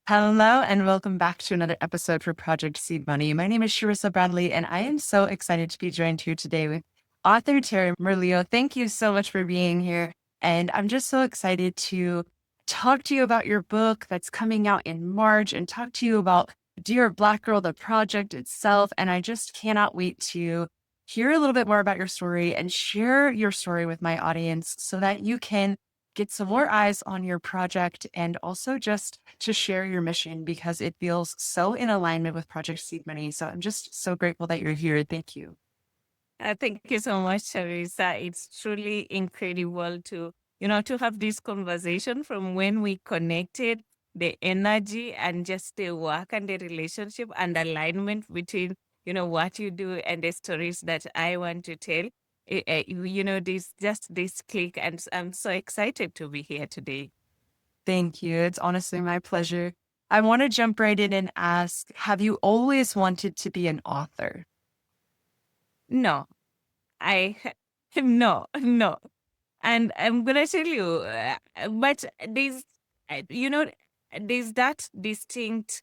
Hello and welcome back to another episode for Project Seed Money. My name is Sharissa Bradley, and I am so excited to be joined here today with author Terry Muliro. Thank you so much for being here. And I'm just so excited to talk to you about your book that's coming out in March and talk to you about Dear Black Girl, the project itself. And I just cannot wait to hear a little bit more about your story and share your story with my audience so that you can get some more eyes on your project and also just to share your mission because it feels so in alignment with Project Seed Money. So I'm just so grateful that you're here. Thank you. Thank you so much, Teresa. It's truly incredible to have this conversation from when we connected, the energy and just the work and the relationship and alignment between, what you do and the stories that I want to tell. This just this click, and I'm so excited to be here today. Thank you. It's honestly my pleasure. I want to jump right in and ask, have you always wanted to be an author? No, I no. And I'm gonna tell you, but you know, there's that distinct,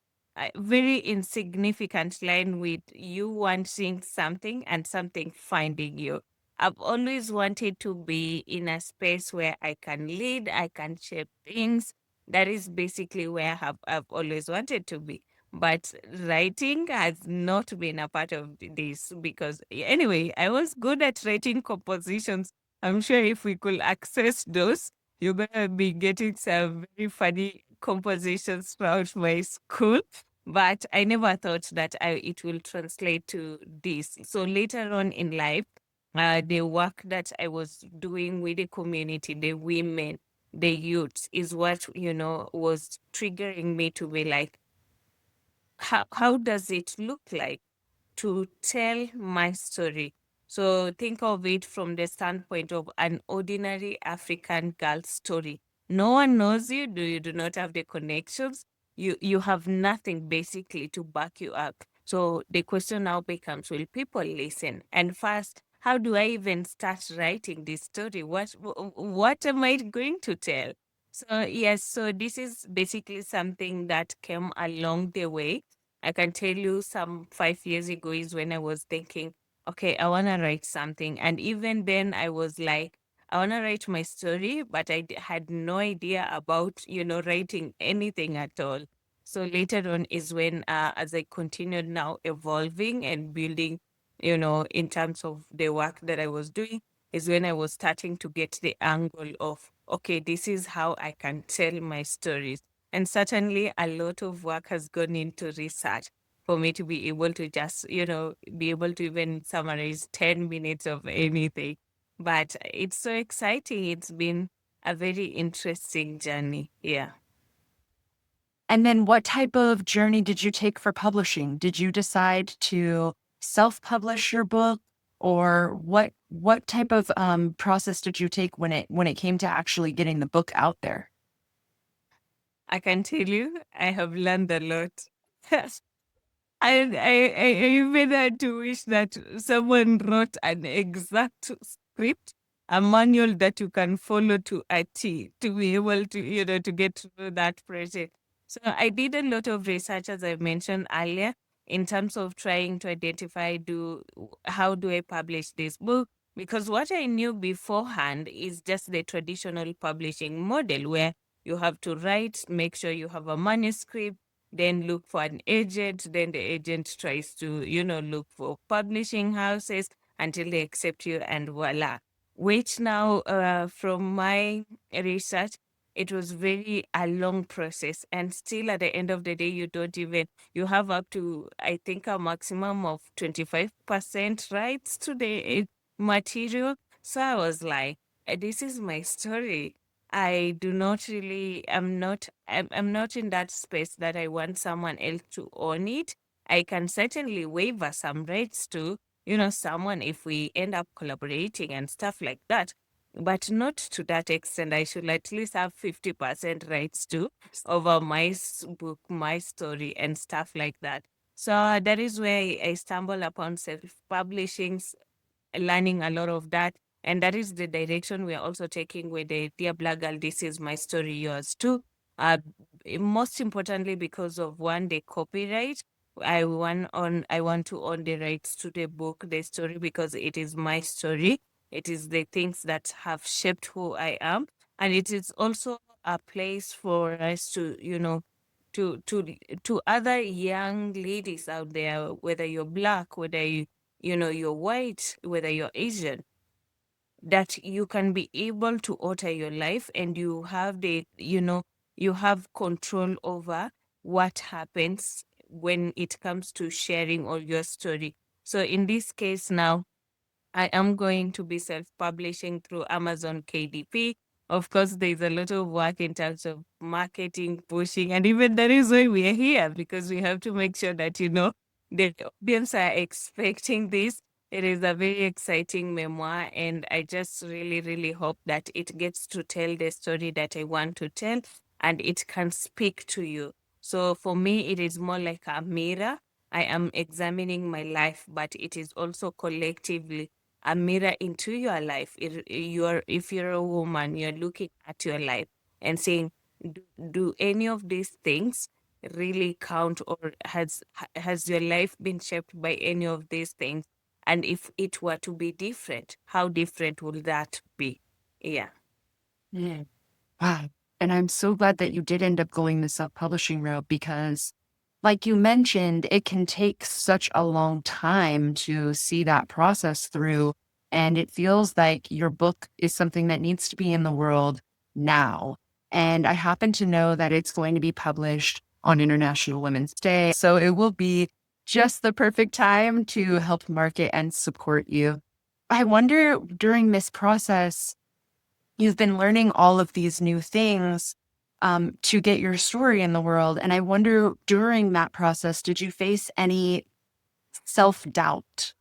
very insignificant line with you wanting something and something finding you. I've always wanted to be in a space where I can lead, I can shape things. That is basically where I've always wanted to be. But writing has not been a part of this because, anyway, I was good at writing compositions. I'm sure if we could access those, you're gonna be getting some very funny compositions throughout my school. But I never thought that it will translate to this. So later on in life, the work that I was doing with the community, the women, the youth, is what was triggering me to be like, how does it look like to tell my story? So think of it from the standpoint of an ordinary African girl's story. No one knows you, you do not have the connections. You have nothing basically to back you up. So the question now becomes, will people listen? And first, how do I even start writing this story? What am I going to tell? So yes, so this is basically something that came along the way. I can tell you some 5 years ago is when I was thinking, okay, I want to write something. And even then, I was like, I want to write my story, but had no idea about, writing anything at all. So later on is when, as I continued now evolving and building, in terms of the work that I was doing, is when I was starting to get the angle of, okay, this is how I can tell my stories. And certainly a lot of work has gone into research for me to be able to just, be able to even summarize 10 minutes of anything. But it's so exciting. It's been a very interesting journey. Yeah. And then what type of journey did you take for publishing? Did you decide to self-publish your book or what type of process did you take when it came to actually getting the book out there? I can tell you, I have learned a lot. I even had to wish that someone wrote an exact script, a manual that you can follow to a T to be able to, to get through that project. So I did a lot of research, as I mentioned earlier, in terms of trying to identify how do I publish this book? Because what I knew beforehand is just the traditional publishing model where you have to write, make sure you have a manuscript, then look for an agent, then the agent tries to, look for publishing houses until they accept you, and voila. Which now, from my research, it was very a long process. And still at the end of the day, you have up to, I think, a maximum of 25% rights to the material. So I was like, this is my story. I do not really, I'm not in that space that I want someone else to own it. I can certainly waiver some rights to, someone if we end up collaborating and stuff like that. But not to that extent. I should at least have 50% rights to over my book, my story, and stuff like that. So that is where I stumble upon self-publishing, learning a lot of that. And that is the direction we're also taking with the Dear Black Girl, This Is My Story, Yours Too. Uh, most importantly because of one, the copyright. I want to own the rights to the book, the story, because it is my story. It is the things that have shaped who I am, and it is also a place for us to, to other young ladies out there, whether you're black, whether you're white, whether you're Asian, that you can be able to alter your life, and you have control over what happens when it comes to sharing all your story. So in this case now, I am going to be self-publishing through Amazon KDP. Of course, there's a lot of work in terms of marketing, pushing, and even that is why we are here, because we have to make sure that, the audience are expecting this. It is a very exciting memoir, and I just really, really hope that it gets to tell the story that I want to tell, and it can speak to you. So for me, it is more like a mirror. I am examining my life, but it is also collectively a mirror into your life. If you're a woman, you're looking at your life and saying, do any of these things really count, or has your life been shaped by any of these things? And if it were to be different, how different would that be? Yeah. Yeah. Wow. And I'm so glad that you did end up going the self-publishing route because, like you mentioned, it can take such a long time to see that process through. And it feels like your book is something that needs to be in the world now. And I happen to know that it's going to be published on International Women's Day. So it will be just the perfect time to help market and support you. I wonder during this process, you've been learning all of these new things to get your story in the world. And I wonder during that process, did you face any self doubt?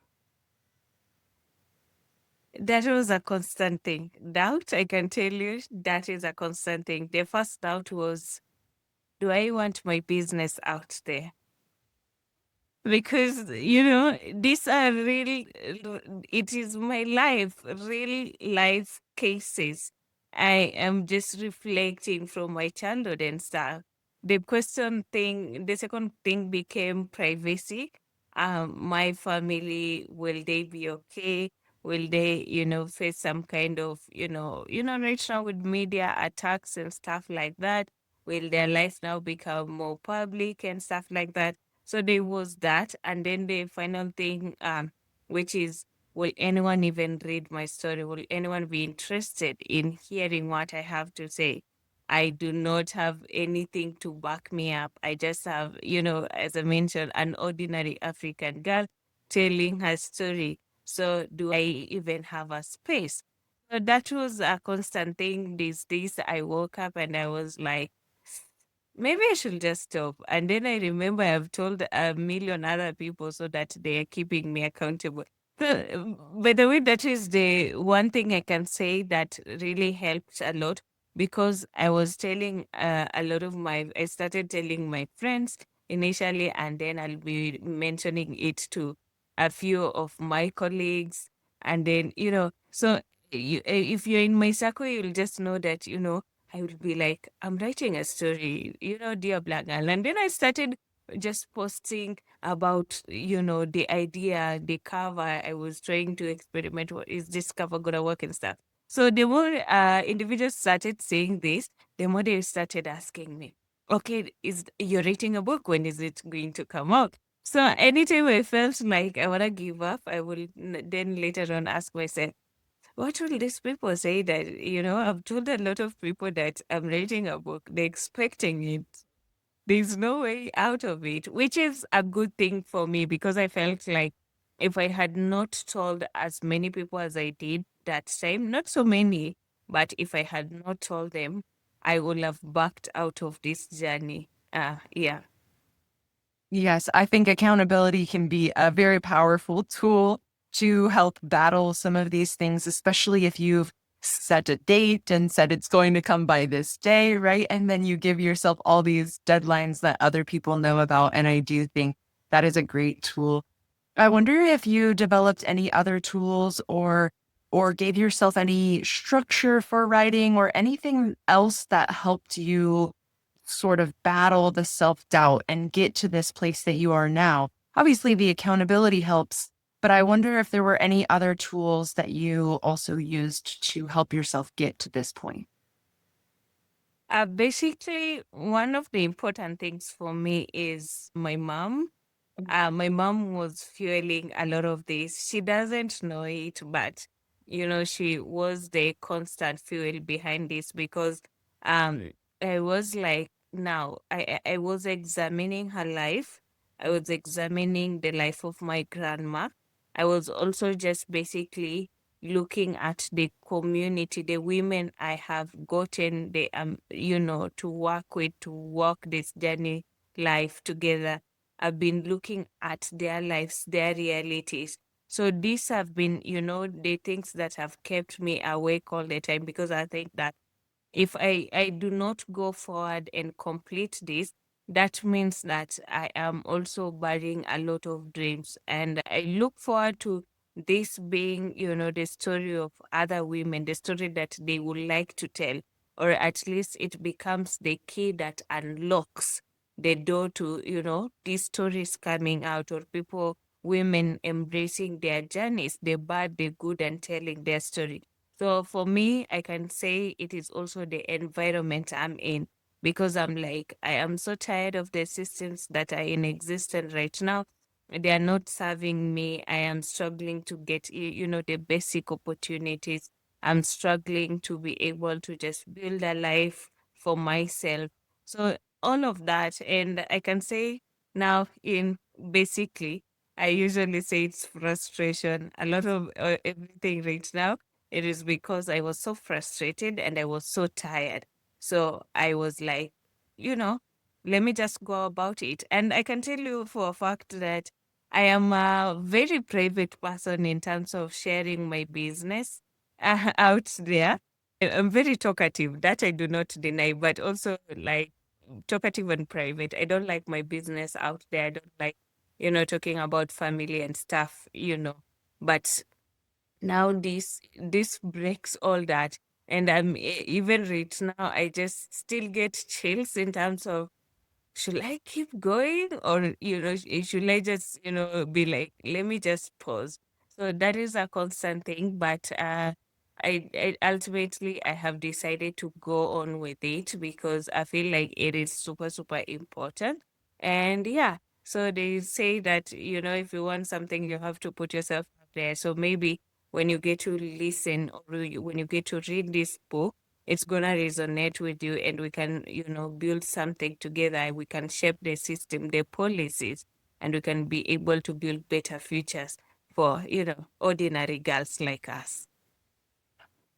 That was a constant thing. Doubt, I can tell you, that is a constant thing. The first doubt was, do I want my business out there? Because these are real, it is my life, real life cases. I am just reflecting from my childhood and stuff. The second thing became privacy. My family, will they be okay? Will they face some kind of right now with media attacks and stuff like that, will their life now become more public and stuff like that? So there was that. And then the final thing, which is, will anyone even read my story? Will anyone be interested in hearing what I have to say? I do not have anything to back me up. I just have, as I mentioned, an ordinary African girl telling her story. So do I even have a space? So that was a constant thing these days. I woke up and I was like, maybe I should just stop. And then I remember I've told a million other people so that they are keeping me accountable. So, by the way, that is the one thing I can say that really helped a lot, because I was telling I started telling my friends initially, and then I'll be mentioning it to a few of my colleagues. And then, so if you're in my circle, you'll just know that, I would be like, I'm writing a story, dear Black Girl. And then I started just posting about, the idea, the cover. I was trying to experiment. What is this cover gonna work and stuff? So the more individuals started saying this, the more they started asking me, okay, is you're writing a book? When is it going to come out? So anytime I felt like I want to give up, I will then later on ask myself, what will these people say that, I've told a lot of people that I'm writing a book, they're expecting it. There's no way out of it, which is a good thing for me, because I felt like if I had not told as many people as I did that time, not so many, but if I had not told them, I would have backed out of this journey. Yeah. Yes, I think accountability can be a very powerful tool to help battle some of these things, especially if you've set a date and said it's going to come by this day, right? And then you give yourself all these deadlines that other people know about. And I do think that is a great tool. I wonder if you developed any other tools or gave yourself any structure for writing or anything else that helped you sort of battle the self doubt and get to this place that you are now? Obviously, the accountability helps, but I wonder if there were any other tools that you also used to help yourself get to this point. Basically, one of the important things for me is my mom. My mom was fueling a lot of this. She doesn't know it, but she was the constant fuel behind this because um, I was like, now I was examining her life. I was examining the life of my grandma. I was also just basically looking at the community, the women I have gotten the to work with, to walk this journey life together. I've been looking at their lives, their realities. So these have been, the things that have kept me awake all the time, because I think that if I do not go forward and complete this, that means that I am also burying a lot of dreams. And I look forward to this being, the story of other women, the story that they would like to tell, or at least it becomes the key that unlocks the door to, these stories coming out, or people, women embracing their journeys, the bad, the good, and telling their story. So for me, I can say it is also the environment I'm in, because I'm like, I am so tired of the systems that are in existence right now. They are not serving me. I am struggling to get, the basic opportunities. I'm struggling to be able to just build a life for myself. So all of that. And I can say now, in basically, I usually say it's frustration. A lot of everything right now, it is because I was so frustrated and I was so tired. So I was like, you know, let me just go about it. And I can tell you for a fact that I am a very private person in terms of sharing my business out there. I'm very talkative, that I do not deny, but also like talkative and private. I don't like my business out there. I don't like, talking about family and stuff, But now this breaks all that, and even right now I just still get chills in terms of, should I keep going, or should I just be like, let me just pause. So that is a constant thing, but I ultimately I have decided to go on with it because I feel like it is super super important. And yeah, so they say that if you want something you have to put yourself out there. So maybe when you get to listen, or when you get to read this book, it's gonna resonate with you, and we can build something together. We can shape the system, the policies, and we can be able to build better futures for ordinary girls like us.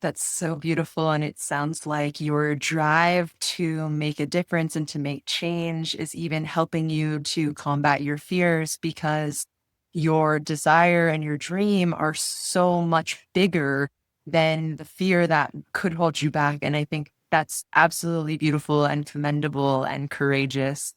That's so beautiful. And it sounds like your drive to make a difference and to make change is even helping you to combat your fears, because your desire and your dream are so much bigger than the fear that could hold you back. And I think that's absolutely beautiful and commendable and courageous.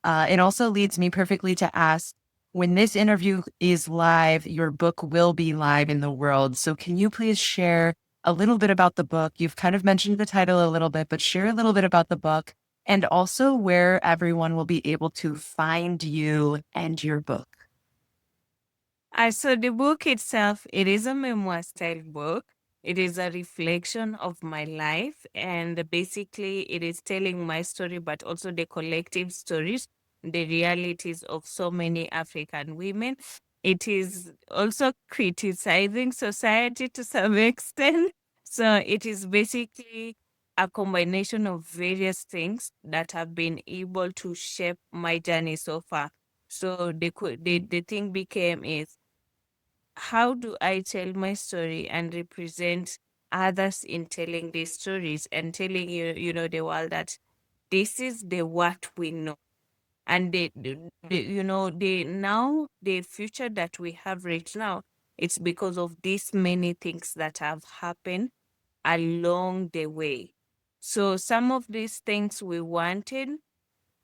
It also leads me perfectly to ask, when this interview is live, your book will be live in the world. So, can you please share a little bit about the book? You've kind of mentioned the title a little bit, but share a little bit about the book and also where everyone will be able to find you and your book. So the book itself, it is a memoir style book. It is a reflection of my life, and basically it is telling my story, but also the collective stories, the realities of so many African women. It is also criticizing society to some extent. So it is basically a combination of various things that have been able to shape my journey so far. So the thing became is, how do I tell my story and represent others in telling these stories, and telling the world that this is the what we know, and the now the future that we have right now, it's because of these many things that have happened along the way. So some of these things we wanted,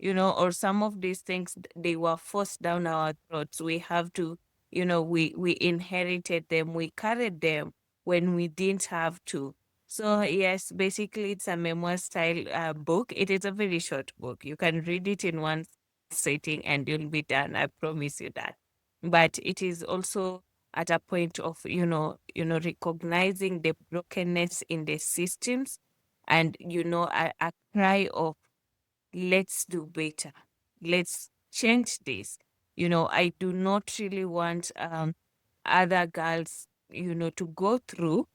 or some of these things, they were forced down our throats. We have to, we inherited them, we carried them when we didn't have to. So yes, basically it's a memoir style book. It is a very short book. You can read it in one sitting and you'll be done. I promise you that. But it is also at a point of, recognizing the brokenness in the systems, and a cry of, let's do better. Let's change this. I do not really want other girls, to go through,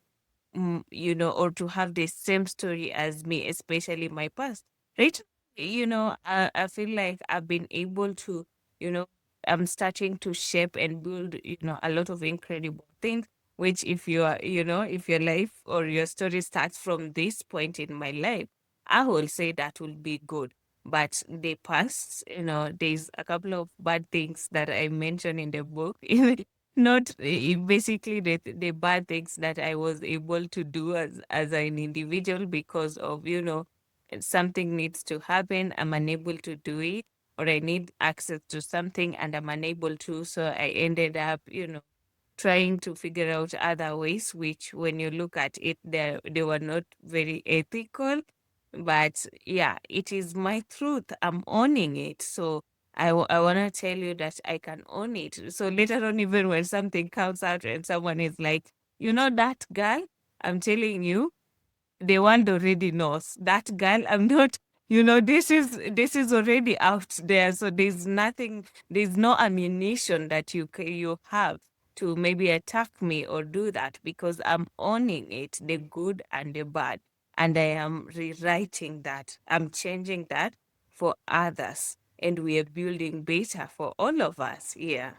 or to have the same story as me, especially my past. Right? I feel like I've been able to, you know, I'm starting to shape and build, a lot of incredible things. Which, if you are, if your life or your story starts from this point in my life, I will say that will be good. But the past, there's a couple of bad things that I mentioned in the book. Not basically the bad things that I was able to do as an individual because of, something needs to happen, I'm unable to do it, or I need access to something and I'm unable to. So I ended up, trying to figure out other ways, which when you look at it, they were not very ethical. But yeah, it is my truth. I'm owning it. So I want to tell you that I can own it. So later on, even when something comes out and someone is like, that girl, I'm telling you, the one already knows that girl. I'm not, this is already out there. So there's no ammunition that you have to maybe attack me or do that, because I'm owning it, the good and the bad. And I am rewriting that. I'm changing that for others. And we are building better for all of us. Yeah.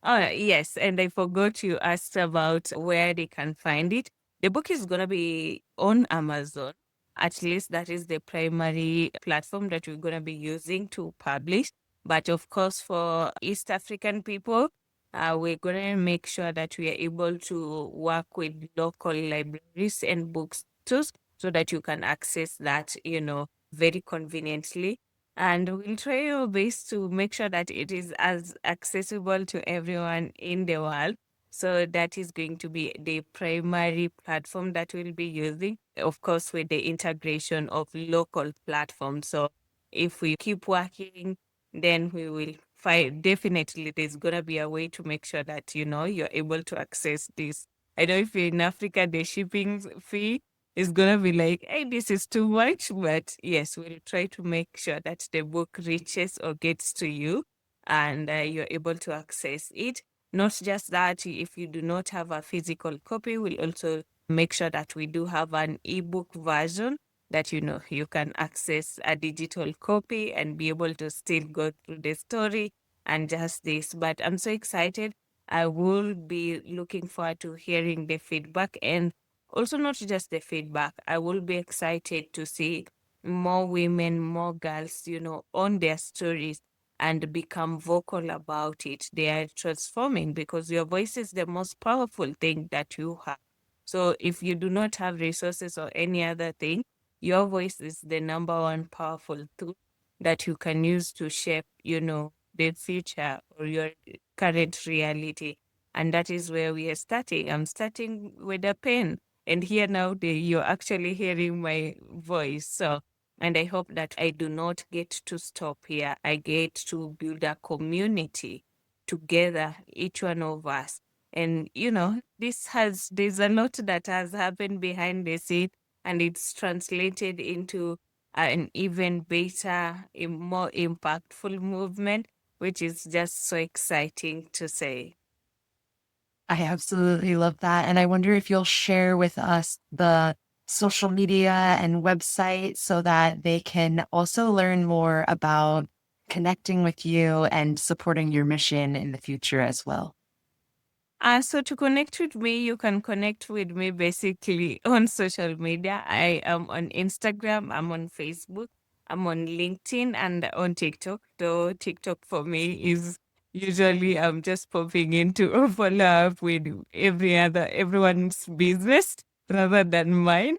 Oh, yes. And I forgot you asked about where they can find it. The book is going to be on Amazon. At least that is the primary platform that we're going to be using to publish. But of course, for East African people, we're going to make sure that we are able to work with local libraries and bookstores so that you can access that, very conveniently, and we'll try our best to make sure that it is as accessible to everyone in the world. So that is going to be the primary platform that we'll be using, of course, with the integration of local platforms. So if we keep working, then we will find, definitely there's gonna be a way to make sure that you're able to access this. I know if you're in Africa, the shipping fee is gonna be like, hey, this is too much. But yes, we'll try to make sure that the book reaches or gets to you, and you're able to access it. Not just that, if you do not have a physical copy, we'll also make sure that we do have an ebook version that you can access a digital copy and be able to still go through the story and just this. But I'm so excited. I will be looking forward to hearing the feedback, and also not just the feedback. I will be excited to see more women, more girls, on their stories and become vocal about it. They are transforming, because your voice is the most powerful thing that you have. So if you do not have resources or any other thing, your voice is the number one powerful tool that you can use to shape, the future or your current reality. And that is where we are starting. I'm starting with a pen. And here now, you're actually hearing my voice. So, and I hope that I do not get to stop here. I get to build a community together, each one of us. And, there's a lot that has happened behind the scene, and it's translated into an even better, a more impactful movement, which is just so exciting to say. I absolutely love that. And I wonder if you'll share with us the social media and website so that they can also learn more about connecting with you and supporting your mission in the future as well. So to connect with me, you can connect with me basically on social media. I am on Instagram, I'm on Facebook, I'm on LinkedIn, and on TikTok. Though TikTok for me is usually I'm just popping in to follow up with everyone's business rather than mine.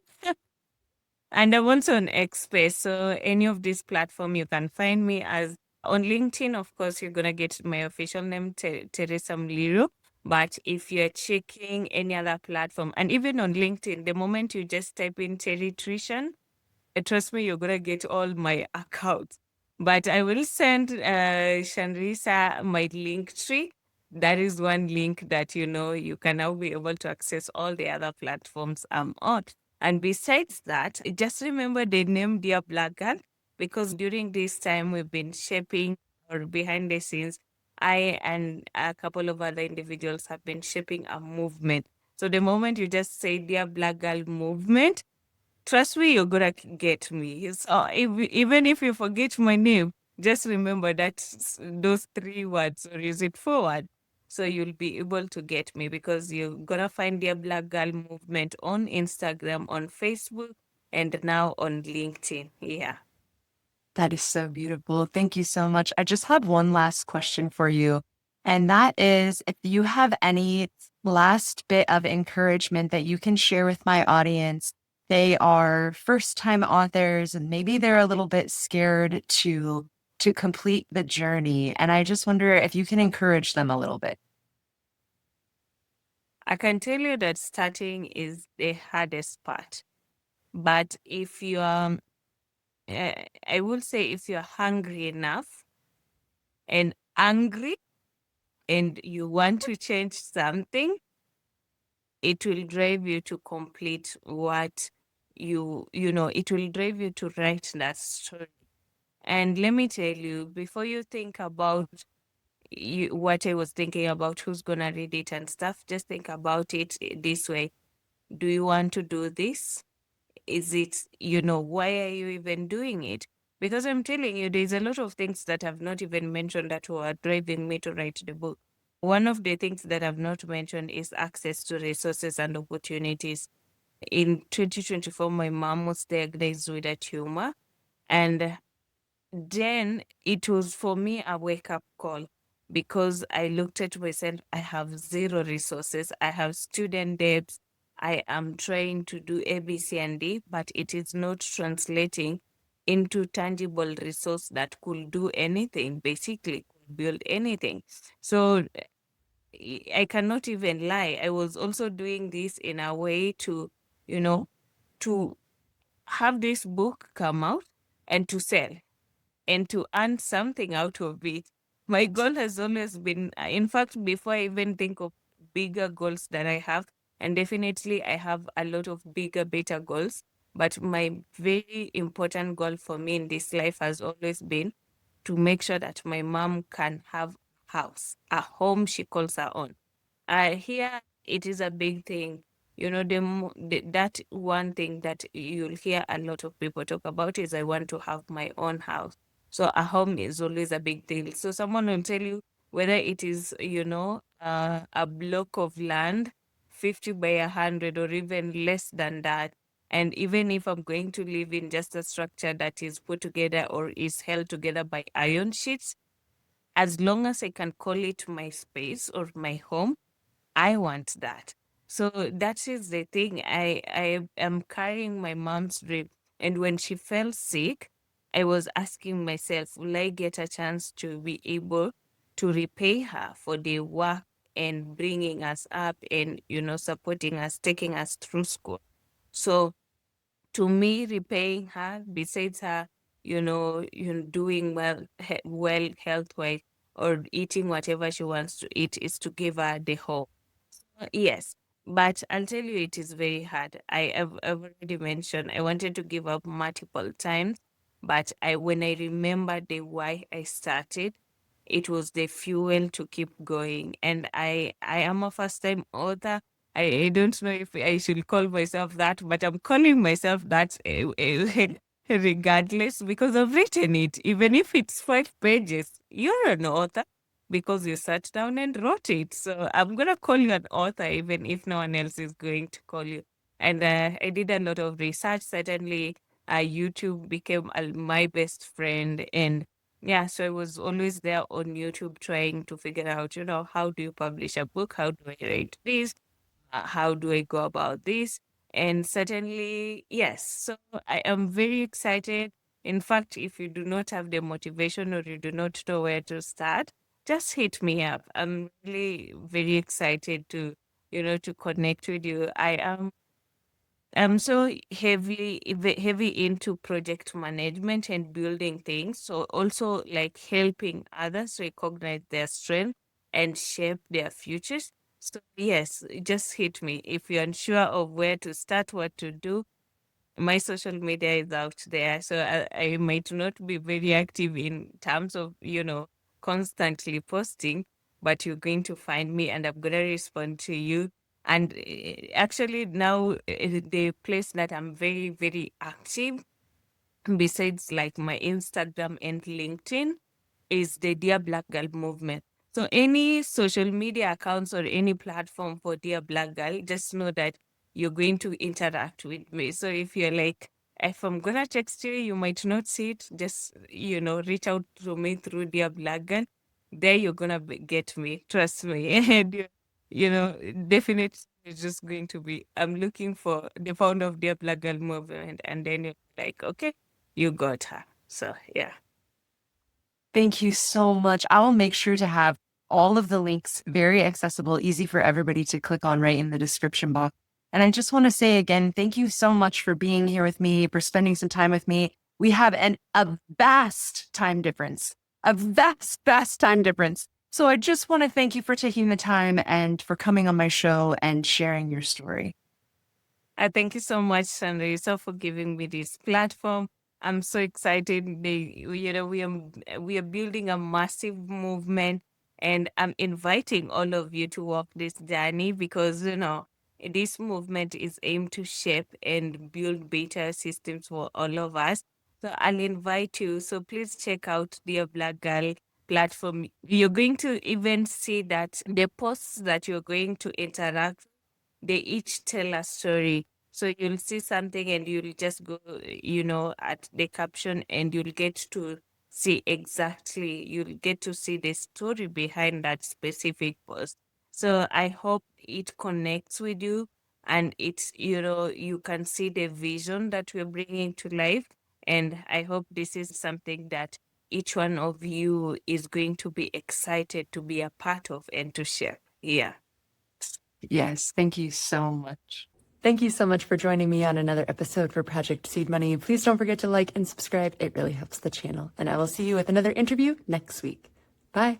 And I'm also on X Space. So any of these platform you can find me as. On LinkedIn, of course, you're gonna get my official name, Teresa Muliro. But if you're checking any other platform, and even on LinkedIn, the moment you just type in Terry Trishan, trust me, you're gonna get all my accounts. But I will send Sharissa my link tree. That is one link that you can now be able to access all the other platforms I'm on. And besides that, just remember the name Dear Black Girl, because during this time we've been shaping, or behind the scenes, I and a couple of other individuals have been shaping a movement. So the moment you just say Dear Black Girl movement, trust me, you're gonna get me. So even if you forget my name, just remember that those 3 words, or is it 4 words? So you'll be able to get me, because you're gonna find the Black Girl Movement on Instagram, on Facebook, and now on LinkedIn. Yeah. That is so beautiful. Thank you so much. I just have one last question for you. And that is, if you have any last bit of encouragement that you can share with my audience, they are first-time authors and maybe they're a little bit scared to complete the journey. And I just wonder if you can encourage them a little bit. I can tell you that starting is the hardest part. But if you are, I will say, if you're hungry enough and angry and you want to change something, it will drive you to complete what it will drive you to write that story. And let me tell you, before you think about what I was thinking about, who's gonna read it and stuff, just think about it this way. Do you want to do this? Is it, why are you even doing it? Because I'm telling you, there's a lot of things that I've not even mentioned that were driving me to write the book. One of the things that I've not mentioned is access to resources and opportunities. In 2024, my mom was diagnosed with a tumor. And then it was for me a wake up call, because I looked at myself, I have zero resources, I have student debts, I am trying to do A, B, C, and D, but it is not translating into tangible resource that could do anything, basically, could build anything. So I cannot even lie. I was also doing this in a way to, you know, to have this book come out and to sell and to earn something out of it. My goal has always been, in fact, before I even think of bigger goals that I have, and definitely I have a lot of bigger, better goals, but my very important goal for me in this life has always been to make sure that my mom can have a house, a home she calls her own. Here it is a big thing. That one thing that you'll hear a lot of people talk about is, I want to have my own house. So a home is always a big deal. So someone will tell you, whether it is, a block of land, 50 by 100, or even less than that. And even if I'm going to live in just a structure that is put together or is held together by iron sheets, as long as I can call it my space or my home, I want that. So that is the thing. I am carrying my mom's dream. And when she fell sick, I was asking myself, will I get a chance to be able to repay her for the work and bringing us up and, supporting us, taking us through school? So to me, repaying her, besides her, doing well health wise, or eating whatever she wants to eat, is to give her the whole. Yes, but I'll tell you, it is very hard. I've already mentioned I wanted to give up multiple times, but when I remember the why I started, it was the fuel to keep going. And I am a first time author. I don't know if I should call myself that, but I'm calling myself that regardless, because I've written it. Even if it's 5 pages, you're an author because you sat down and wrote it. So I'm going to call you an author, even if no one else is going to call you. And I did a lot of research. Certainly, YouTube became my best friend. And yeah, so I was always there on YouTube trying to figure out, how do you publish a book? How do I write this? How do I go about this? And certainly, yes. So I am very excited. In fact, if you do not have the motivation or you do not know where to start, just hit me up. I'm really very excited to, to connect with you. I'm so heavy into project management and building things. So also like helping others recognize their strength and shape their futures. So yes, just hit me if you're unsure of where to start, what to do. My social media is out there, so I might not be very active in terms of, constantly posting, but you're going to find me and I'm going to respond to you. And actually, now the place that I'm very, very active, besides like my Instagram and LinkedIn, is the Dear Black Girl movement. So any social media accounts or any platform for Dear Black Girl, just know that you're going to interact with me. So if you're like, if I'm gonna text you, you might not see it. Just reach out to me through Dear Black Girl. There you're gonna get me. Trust me. And definitely it's just going to be. I'm looking for the founder of Dear Black Girl movement, and then you're like, okay, you got her. So yeah. Thank you so much. I will make sure to have all of the links very accessible, easy for everybody to click on right in the description box. And I just want to say again, thank you so much for being here with me, for spending some time with me. We have a vast time difference, a vast, vast time difference. So I just want to thank you for taking the time and for coming on my show and sharing your story. Thank you so much, Sharissa, for giving me this platform. I'm so excited. We are building a massive movement, and I'm inviting all of you to walk this journey because this movement is aimed to shape and build better systems for all of us. So I'll invite you. So please check out the Black Girl platform. You're going to even see that the posts that you're going to interact, they each tell a story. So you'll see something and you'll just go, at the caption and you'll get to you'll get to see the story behind that specific post. So I hope it connects with you and it's, you can see the vision that we're bringing to life. And I hope this is something that each one of you is going to be excited to be a part of and to share. Yeah. Yes, thank you so much. Thank you so much for joining me on another episode for Project Seed Money. Please don't forget to like and subscribe. It really helps the channel. And I will see you with another interview next week. Bye.